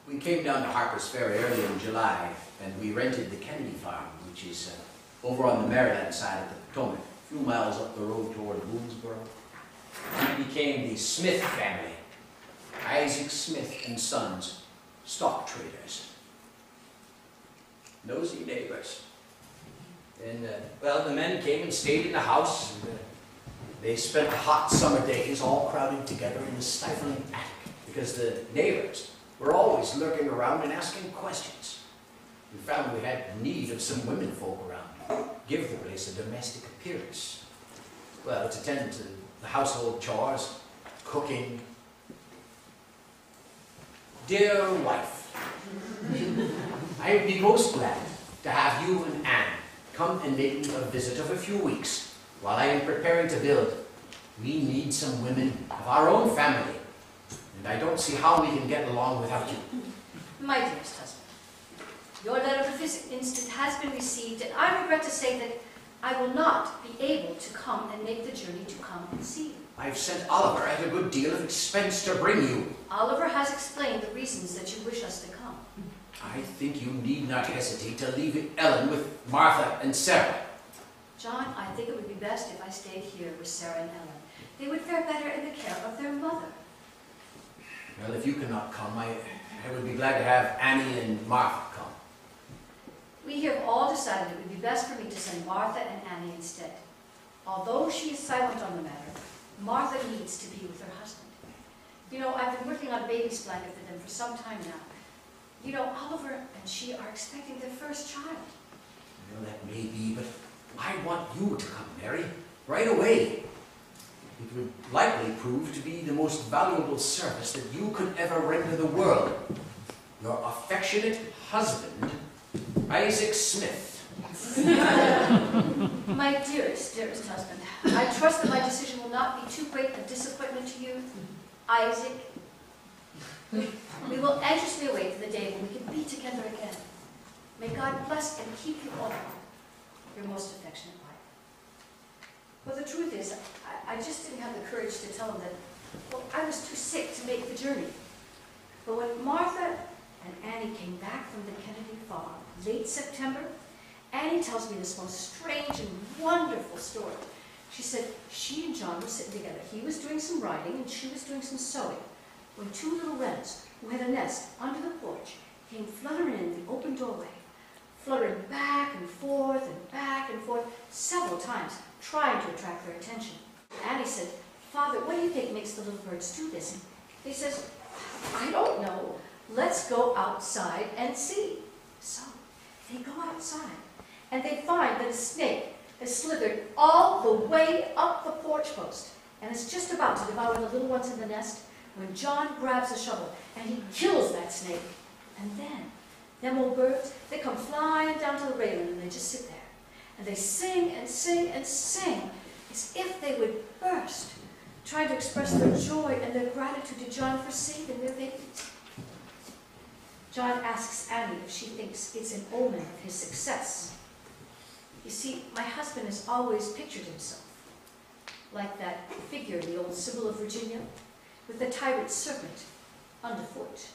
We came down to Harper's Ferry early in July, and we rented the Kennedy Farm, which is over on the Maryland side of the Potomac, a few miles up the road toward Boonesboro. We became the Smith family, Isaac Smith and Sons, stock traders. Nosy neighbors. And, well, the men came and stayed in the house. And, they spent the hot summer days all crowded together in the stifling attic because the neighbors were always lurking around and asking questions. We found we had need of some women folk around, give the place a domestic appearance. Well, to tend to the household chores, cooking. Dear wife, I would be most glad to have you and Anne come and make me a visit of a few weeks while I am preparing to build. We need some women of our own family, and I don't see how we can get along without you. My dearest husband, your letter of this instant has been received, and I regret to say that I will not be able to come and make the journey to come and see you. I've sent Oliver at a good deal of expense to bring you. Oliver has explained the reasons that you wish us to come. I think you need not hesitate to leave Ellen with Martha and Sarah. John, I think it would be best if I stayed here with Sarah and Ellen. They would fare better in the care of their mother. Well, if you cannot come, I would be glad to have Annie and Martha come. We have all decided it would be best for me to send Martha and Annie instead. Although she is silent on the matter, Martha needs to be with her husband. You know, I've been working on a baby's blanket for them for some time now. You know, Oliver and she are expecting their first child. Well, that may be, but I want you to come, Mary, right away. It would likely prove to be the most valuable service that you could ever render the world. Your affectionate husband, Isaac Smith. My dearest husband, I trust that my decision will not be too great a disappointment to you, Isaac. We will anxiously await the day when we can be together again. May God bless and keep you all. Your most affectionate wife. Well, the truth is, I just didn't have the courage to tell him that, well, I was too sick to make the journey. But when Martha and Annie came back from the Kennedy Farm, late September, Annie tells me this most strange and wonderful story. She said she and John were sitting together. He was doing some writing and she was doing some sewing, when two little wrens, who had a nest under the porch, came fluttering in the open doorway, fluttering back and forth several times, trying to attract their attention. Annie said, Father, what do you think makes the little birds do this? He says, I don't know. Let's go outside and see. So they go outside, and they find that a snake has slithered all the way up the porch post, and is just about to devour the little ones in the nest, when John grabs a shovel, and he kills that snake. And then, them old birds, they come flying down to the railing, and they just sit there. And they sing and sing and sing, as if they would burst, trying to express their joy and their gratitude to John for saving their babies. John asks Annie if she thinks it's an omen of his success. You see, my husband has always pictured himself like that figure in the old Sibyl of Virginia, with the tyrant serpent underfoot.